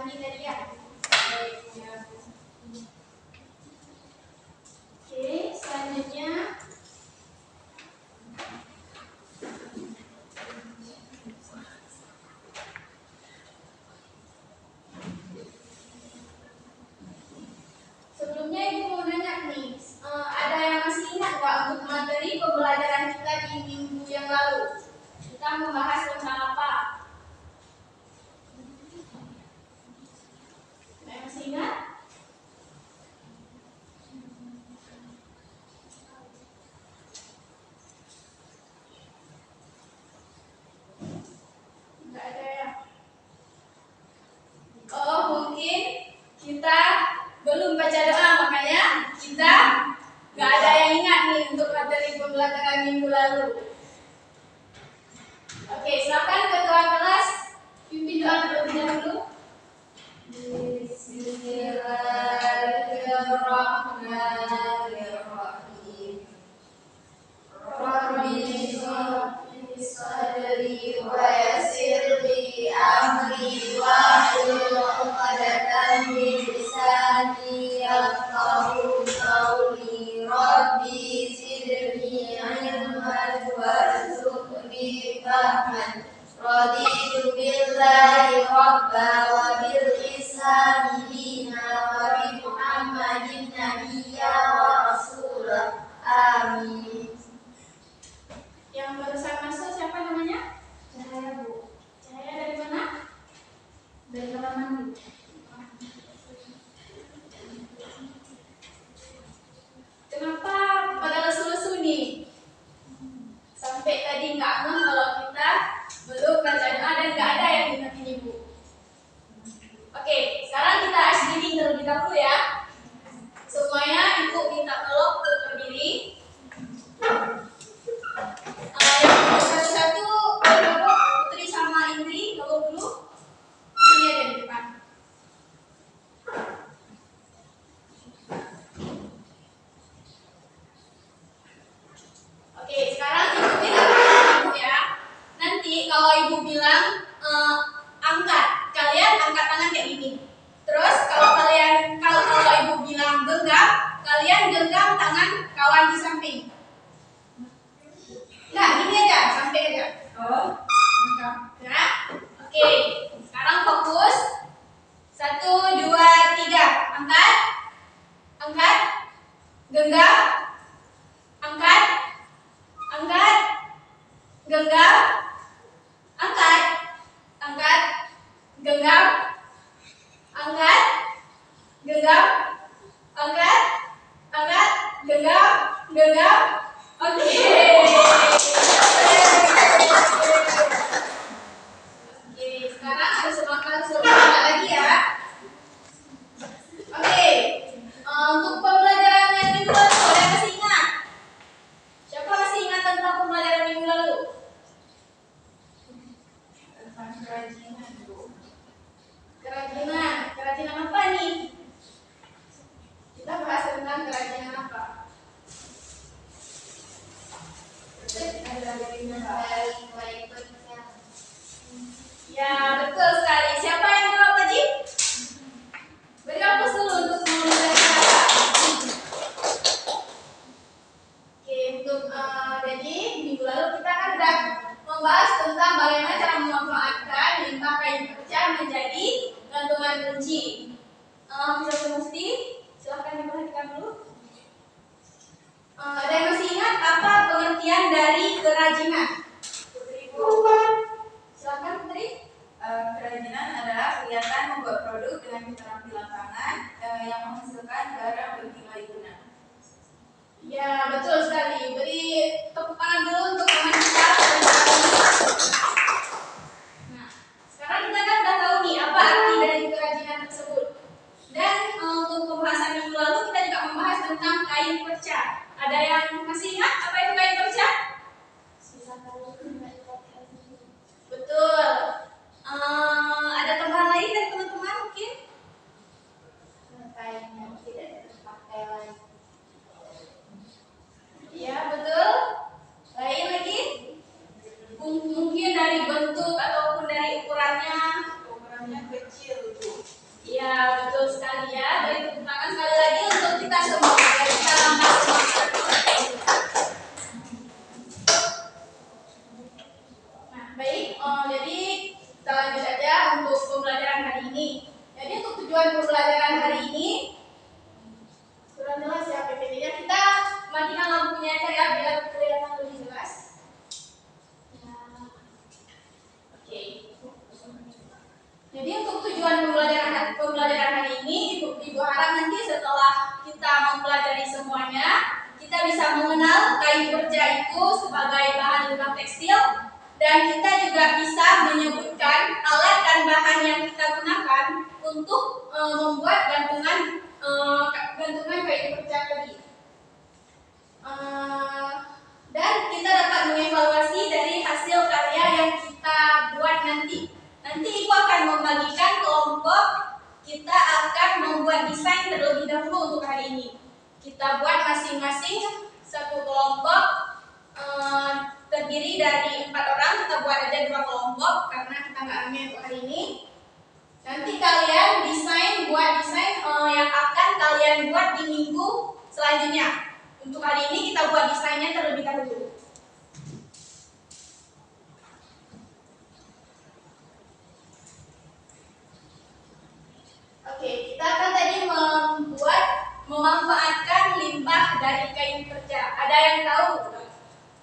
mandi tadi ya. Oke, selanjutnya sebelumnya Ibu mau nanya nih, ada yang masih ingat nggak untuk materi pembelajaran kita di minggu yang lalu? Kita membahas tentang apa? Ada yang masih ingat? Nggak ada ya? Oh, mungkin kita belum baca doa, makanya kita nggak ada yang ingat nih untuk materi pembelajaran minggu lalu. Oke, silakan ketua kelas pimpin doa terlebih dahulu. Bismillahirrahmanirrahim. Rabbi shrah sadri wa yassir li amri wahlul 'uqdatam min lisani yafqahu qawli. Rabbi zidni 'ilman warzuqni fahman. Raditu billahi rabba wa bil islami dina wa bi Muhammadin nabiyya wa rasulah. Amin. Yang barusan masuk siapa namanya? Cahaya, Bu. Cahaya dari mana? Dari kamar mandi. Kenapa pada lesu-lesu nih? Sampai tadi nggak ngeh kalau kita belum baca doa dan nggak ada yang ingetin Ibu. Oke, sekarang kita reading terlebih dahulu ya. Semuanya Ibu minta tolong untuk berdiri. Yang satu-satu, Putri sama Indri, bawa dulu. Sini aja di depan. Oke, sekarang Ibu bilang Ibu ya. Nanti kalau Ibu bilang angkat, kalian angkat tangan kayak gini. Terus kalau Ibu bilang genggam, kalian genggam tangan kawan di samping. Nah, gini aja, sampai aja. Oh, ya. Oke, sekarang fokus. 1, 2, 3. Angkat. Angkat. Genggam. Angkat. Angkat. Genggam. Angkat. Angkat. Genggam. Angkat. Genggam. Angkat. Angkat. Genggam. Genggam. Oke. Oke, sekarang harus semangat lagi ya. Oke, untuk pembelajaran yang minggu lalu, ada yang masih ingat? Siapa masih ingat tentang pembelajaran minggu lalu? Tentang kerajinan, Bu. Kerajinan apa nih? Kita bahas tentang kerajinan apa? Ya, betul sekali. Siapa yang jawab tadi? Beri hapus dulu untuk memulai kata. Oke, untuk jadi minggu lalu kita kan sudah membahas tentang bagaimana cara memanfaatkan limbah kayu kerja menjadi gantungan kunci. Bisa mesti silahkan diperhatikan dulu. Ada yang masih ingat apa pengertian dari kerajinan? Putri, Bu. Silakan Putri. Kerajinan adalah kegiatan membuat produk dengan keterampilan tangan yang menghasilkan barang bernilai guna. Ya, betul sekali. Beri tepuk tangan dulu untuk teman kita. Nah, sekarang kita kan udah tahu nih apa arti dari kerajinan tersebut. Dan untuk pembahasan minggu lalu kita juga membahas tentang kain perca. Ada yang masih ingat apa itu kain perca? Betul. Ada tambahan lain dari teman-teman mungkin? Kain yang tidak terpakai lagi. Ya, betul. Lain lagi? Mungkin dari bentuk ataupun dari ukurannya Ukurannya kecil, Bu. Ya, betul sekali ya. Beri tepuk tangan sekali lagi untuk kita semua. Biar kita tambah semangat. Nah, baik. Jadi kita lanjut saja untuk pembelajaran hari ini. Jadi untuk tujuan pembelajaran hari ini, sudah jelas ya PPT-nya. Kita matikan lampunya aja ya biar kelihatan lebih jelas. Ya. Oke. Jadi untuk tujuan pembelajaran hari ini, Ibu harap nanti setelah kita mempelajari semuanya, kita bisa mengenal kain kerja itu sebagai bahan limbah tekstil, dan kita juga bisa menyebutkan alat dan bahan yang kita gunakan untuk membuat gantungan kain kerja tadi. Dan kita dapat mengevaluasi dari hasil karya yang kita buat nanti. Nanti Ibu akan membagikan kelompok, kita akan membuat desain terlebih dahulu untuk hari ini. Kita buat masing-masing satu kelompok terdiri dari 4 orang, kita buat aja 2 kelompok karena kita nggak ramai untuk hari ini. Nanti kalian buat desain yang akan kalian buat di minggu selanjutnya. Untuk hari ini kita buat desainnya terlebih dahulu. Oke, kita akan tadi memanfaatkan limbah dari kain kerja. Ada yang tahu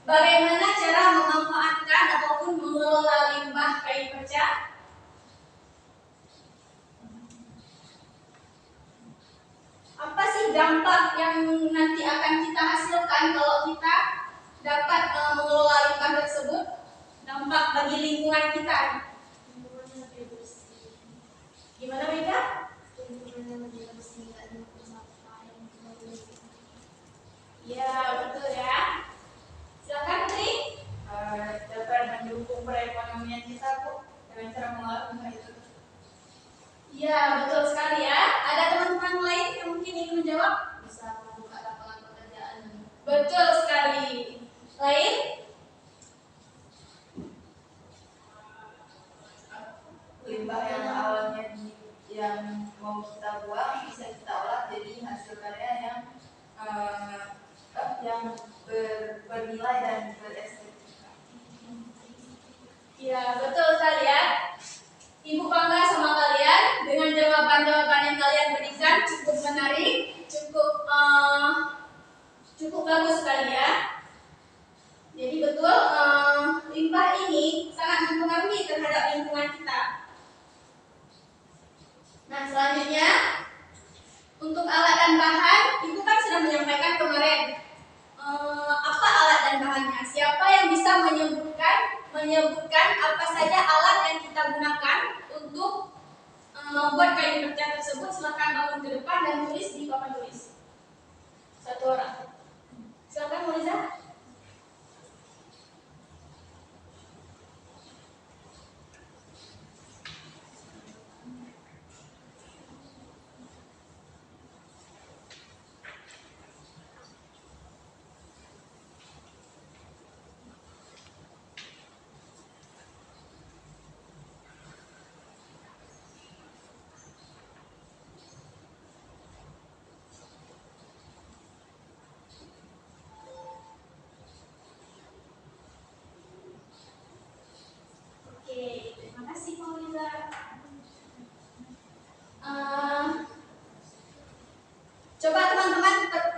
bagaimana cara memanfaatkan ataupun mengelola limbah kain kerja? Apa sih dampak yang nanti akan kita hasilkan kalau kita dapat mengelola limbah tersebut? Dampak bagi lingkungan kita. Gimana Mega? Ya, betul ya. Silakan Putri. Dapat mendukung perekonomian kita, Bu, dengan cara mengolah limbah itu. Ya, betul sekali ya. Ada teman-teman lain yang mungkin ingin menjawab? Bisa membuka lapangan pekerjaan. Betul sekali. Lain? Limbah yang awalnya yang mau kita buang bisa kita olah jadi hasil karya yang bernilai dan berestetika. Ya, betul sekali ya. Ibu bangga sama kalian dengan jawaban-jawaban yang kalian berikan, cukup menarik, cukup bagus sekali ya. Jadi betul limbah ini sangat mempengaruhi terhadap lingkungan kita. Nah, selanjutnya untuk alat dan bahan, Ibu kan sudah menyampaikan kemarin apa alat dan bahannya. Siapa yang bisa menyebutkan apa saja alat yang kita gunakan untuk membuat kain kerja tersebut? Silakan bangun ke depan dan tulis di papan tulis. 1 orang. Silakan Moliza. Oke, terima kasih Moliza. Coba teman-teman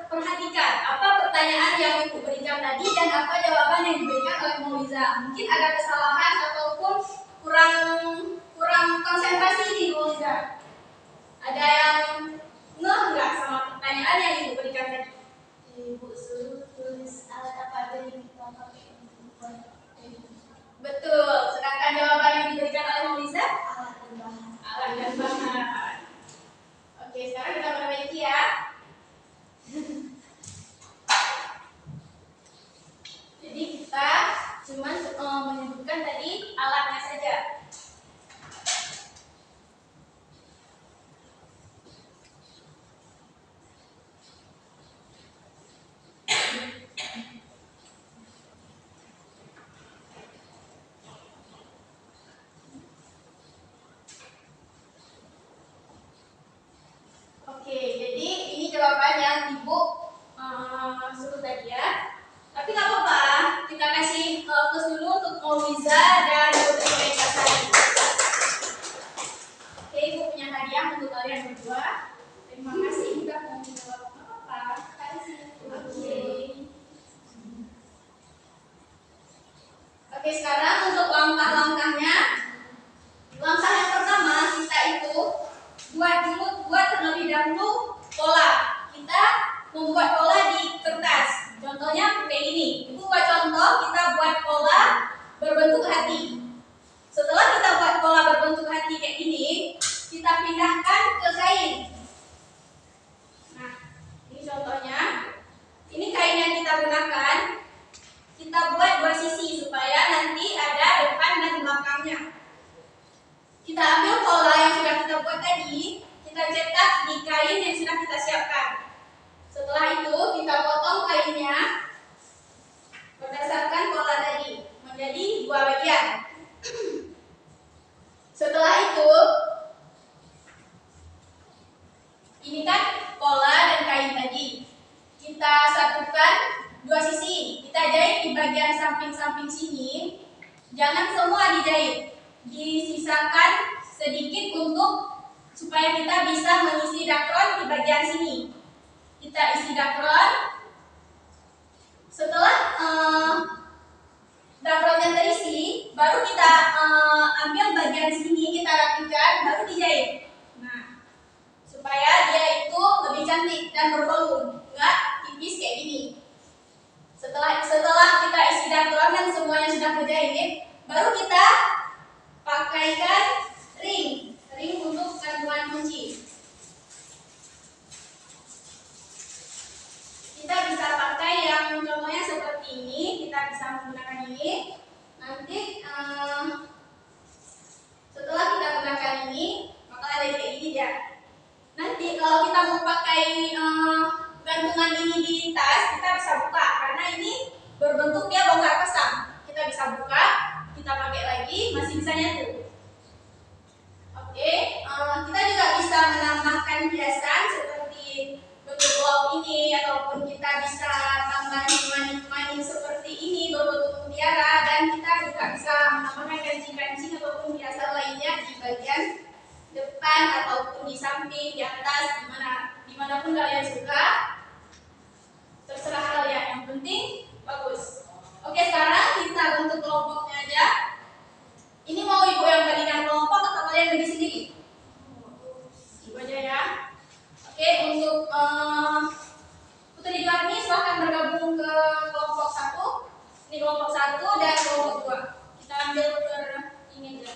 perhatikan apa pertanyaan yang Ibu berikan tadi dan apa jawaban yang diberikan oleh Moliza. Mungkin ada kesalahan ataupun kurang konsentrasi di Moliza. Ada yang ngeh nggak sama pertanyaan yang Ibu berikan tadi? Ibu suruh tulis alat apa aja yang kita pakai untuk membuat kain. Betul. Sedangkan jawaban yang diberikan oleh Moliza? Alat dan bahan. Alat dan bahan. Oke, sekarang kita perbaiki ya. Jadi kita cuma menyebutkan tadi alatnya saja. terlebih dahulu pola. Kita membuat pola di kertas. Contohnya kayak ini. Ibu buat contoh, kita buat pola berbentuk hati. Setelah kita buat pola berbentuk hati kayak gini, kita pindahkan ke kain. Nah, ini contohnya. Ini kain yang kita gunakan. Kita buat dua sisi supaya nanti ada depan dan belakangnya. Kita ambil pola yang sudah kita buat tadi, kita cetak di kain yang sudah kita siapkan. Setelah itu kita potong kainnya berdasarkan pola tadi menjadi dua bagian. Setelah itu, ini kan pola dan kain tadi. Kita satukan dua sisi. Kita jahit di bagian samping-samping sini. Jangan semua dijahit. Disisakan sedikit untuk supaya kita bisa mengisi dakron di bagian sini. Kita isi dakron. Setelah dakronnya terisi, baru kita ambil bagian sini, kita rapikan, baru dijahit. Nah, supaya dia itu lebih cantik dan bervolume, enggak tipis kayak gini. Setelah kita isi dakron dan semuanya sudah terjahit, baru kita pakaikan ring untuk gantungan kunci. Kita bisa pakai yang contohnya seperti ini, kita bisa menggunakan ini. Nanti setelah kita gunakan ini, maka ada kayak gini dia. Nanti kalau kita mau pakai gantungan ini di tas, kita bisa buka karena ini berbentuk dia bongkar pasang. Kita bisa buka, kita pakai lagi, masih bisa nyatu. Oke, kita juga bisa menambahkan hiasan seperti bentuk love ini, ataupun kita bisa tambahin manik-manik seperti ini berbentuk mutiara, dan kita juga bisa menambahkan kancing-kancing ataupun hiasan lainnya di bagian depan ataupun di samping, di atas, dimanapun kalian suka. Terserah kalian, yang penting bagus. Oke, sekarang kita bentuk kelompoknya aja. Ini mau ibu yang bagikan kelompok atau kalian bagi sendiri? Ibu aja ya. Oke, untuk Putri Dwarni silahkan bergabung ke kelompok 1. Ini kelompok 1 dan kelompok 2. Kita ambil per ini aja.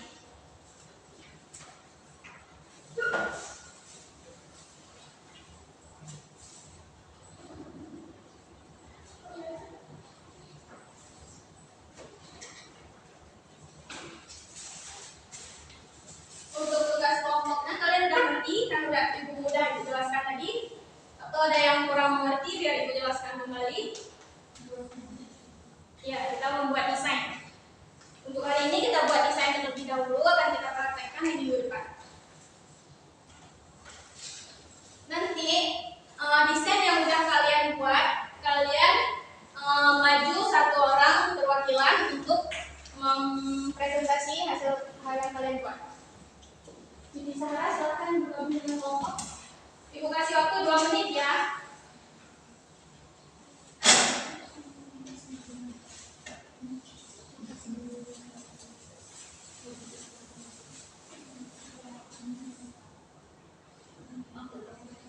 Untuk tugas kelompoknya kalian udah ngerti kan, udah ibu udah jelaskan tadi, atau ada yang kurang mengerti biar ibu jelaskan kembali. Ya, kita membuat desain. Untuk hari ini kita buat desain terlebih dahulu, akan kita praktekkan di minggu depan. Nanti desain yang udah kalian buat, kalian maju satu orang perwakilan untuk mempresentasi hasil hal yang kalian buat. Jadi Sarah silakan bergabung dengan kelompok. Ibu kasih waktu 2 menit ya.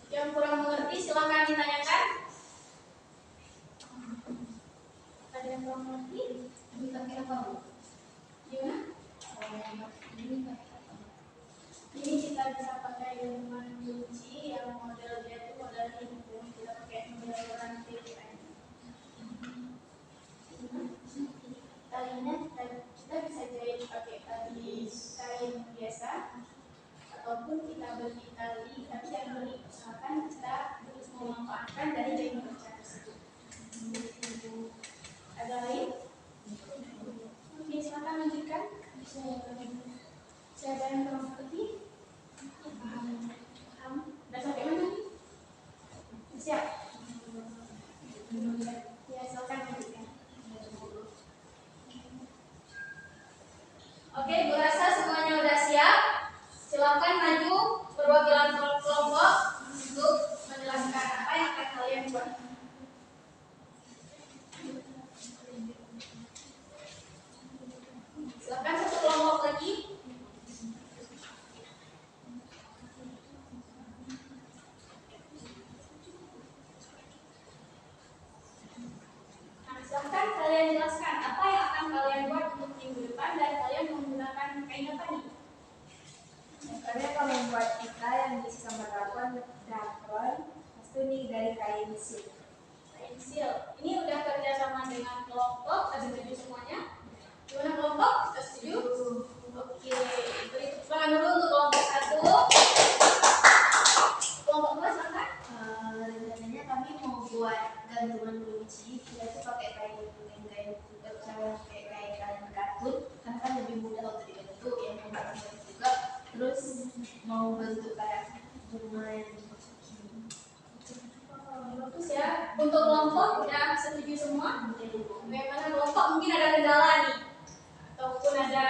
Yang kurang mengerti silakan ditanyakan. Ada yang kurang mengerti? Minta kira tahu. Gimana? Ini kita bisa pakai dengan kunci yang model dia itu model hitung. Kita pakai model rantai talinya kita bisa jahit pakai tali kain biasa, ataupun kita beli tali, tapi jangan beli, misalkan kita terus memanfaatkan dari jahitan kaca tersebut. Ada lain? Oke, silakan lanjutkan. Saya ada yang kurang mengerti? Paham? Udah sampai mana nih? Siap? Ya, silakan lanjutkan. Oke, Bu rasa semuanya udah siap. Silakan maju perwakilan kelompok untuk menjelaskan apa yang akan kalian buat. Silakan satu kelompok lagi. Kami akan membuat kita yang diisi sama drakon. Pasti ini dari kain silk. Pensil. Ini udah kerja sama dengan kelompok, ada setuju semuanya? Gimana kelompok? Kita setuju? Oke, beri tepuk tangan dulu untuk kelompok 1. Kelompok 2 silakan. Rencananya kami mau buat gantungan kunci, kita tuh pakai kain percaya kayak kain katun, karena kan lebih mudah untuk dibentuk, yang membuat juga. Terus mau bentuk kayak bunga yang Bagus ya. Untuk kelompok udah setuju semua? Bagaimana kelompok mungkin ada kendala nih, ataupun ada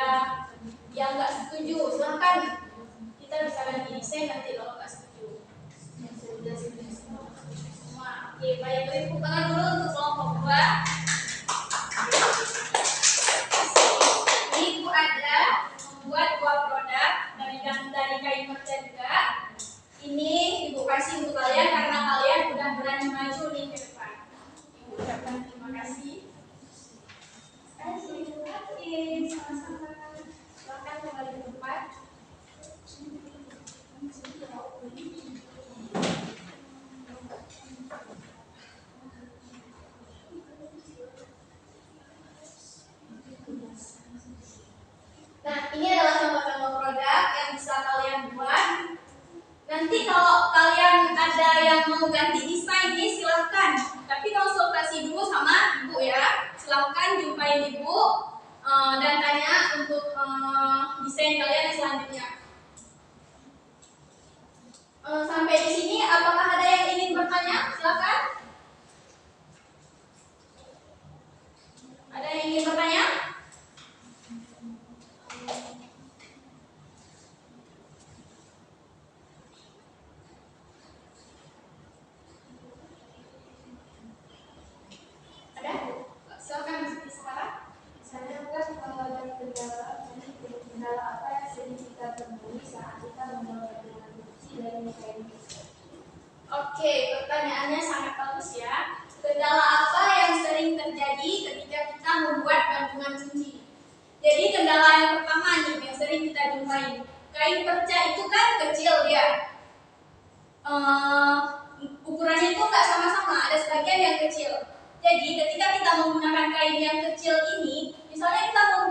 yang nggak setuju, silahkan kita bisa ganti desain nanti kalau nggak setuju. Yang sudah setuju semua. Oke, baik, beri tepuk tangan dulu untuk kelompok 2. Ini Ibu ada membuat 2 produk dari kain perca juga. Ini Ibu kasih untuk kalian karena kalian udah berani maju nih ke depan. Ibu ucapkan terima kasih. Oke, sama-sama. Silakan kembali ke tempat. Nah, ini adalah contoh-contoh produk yang bisa kalian buat. Nanti kalau kalian ada yang mau ganti desain nih, silahkan. Tapi konsultasi dulu sama Ibu ya. Silahkan jumpain Ibu dan tanya untuk desain kalian yang selanjutnya. Sampai di sini, apakah ada yang ingin bertanya? Silahkan. Ada yang ingin bertanya? Ada? Silakan sekarang. Saya kan kalau ada kendala apa yang sering kita temui saat kita membawa gantungan kunci dari kain perca. Oke, pertanyaannya sangat bagus ya. Kendala apa yang sering terjadi ketika kita membuat gantungan kunci? Jadi kendala yang pertama nih yang sering kita jumpai, kain perca itu kan kecil dia. Ukurannya itu nggak sama-sama, ada sebagian yang kecil. Jadi ketika kita menggunakan kain yang kecil ini, misalnya kita mau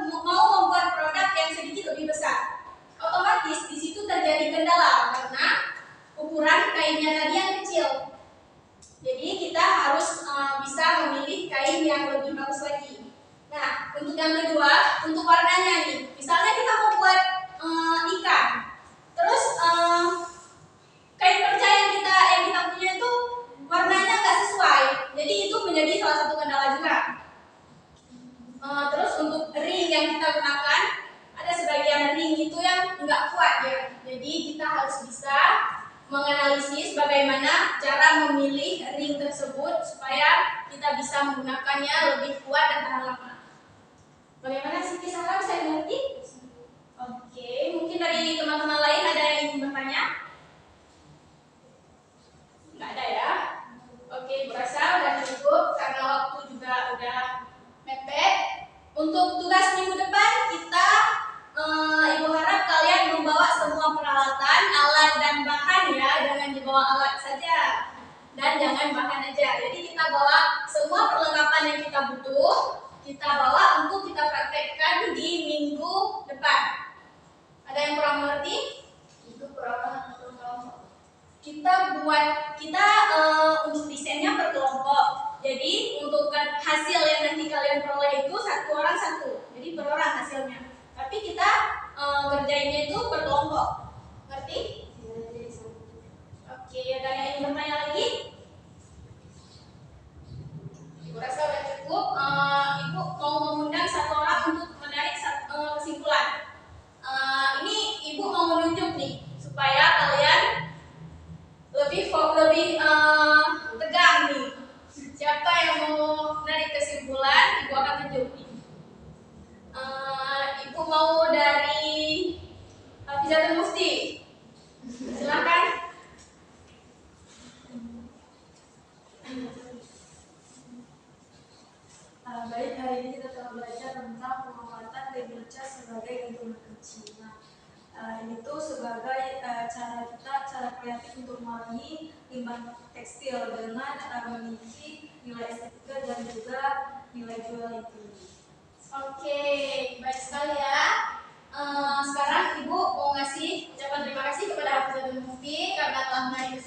membuat produk yang sedikit lebih besar, otomatis di situ terjadi kendala karena ukuran kainnya tadi yang kecil. Jadi kita harus bisa memilih kain yang lebih bagus lagi. Nah, untuk yang kedua, untuk warnanya nih, misalnya kita mau buat ikan, terus kain perca yang kita punya itu warnanya nggak sesuai, jadi itu menjadi salah satu kendala juga. Terus untuk ring yang kita gunakan, ada sebagian ring itu yang nggak kuat ya, jadi kita harus bisa menganalisis bagaimana cara memilih ring tersebut supaya kita bisa menggunakannya lebih kuat dan tahan lama. Bagaimana Siti Sarah, bisa dimengerti? Oke, mungkin dari teman-teman lain ada yang ingin bertanya? Nggak ada ya? Oke, berasa udah cukup karena waktu juga udah mepet. Untuk tugas minggu depan kita Ibu harap kalian membawa semua peralatan, alat dan bahan ya, jangan dibawa alat saja dan jangan bahan aja. Jadi kita bawa semua perlengkapan yang kita butuh, kita bawa untuk kita praktekkan di minggu depan. Ada yang kurang mengerti? Itu perorangan atau kelompok. Kita untuk desainnya per kelompok. Jadi untuk hasil yang nanti kalian peroleh itu satu orang satu. Jadi per orang hasilnya. Tapi kita kerjainnya itu per kelompok. Ngerti? Oke, ada yang ingin bertanya lagi? Ibu rasa udah cukup. Ibu mau mengundang satu orang untuk menarik kesimpulan. Ini Ibu mau menunjuk nih supaya kalian lebih tegang nih. Siapa yang mau menarik kesimpulan, Ibu akan tunjuk nih. Ibu mau dari Hafizatul Mufti. cara kreatif untuk mengurangi limbah tekstil dengan memiliki nilai estetika dan juga nilai jual yang tinggi. Oke, baik sekali ya. Sekarang Ibu mau ngasih ucapan terima kasih kepada Hafizatul Mufti karena telah menghadirkan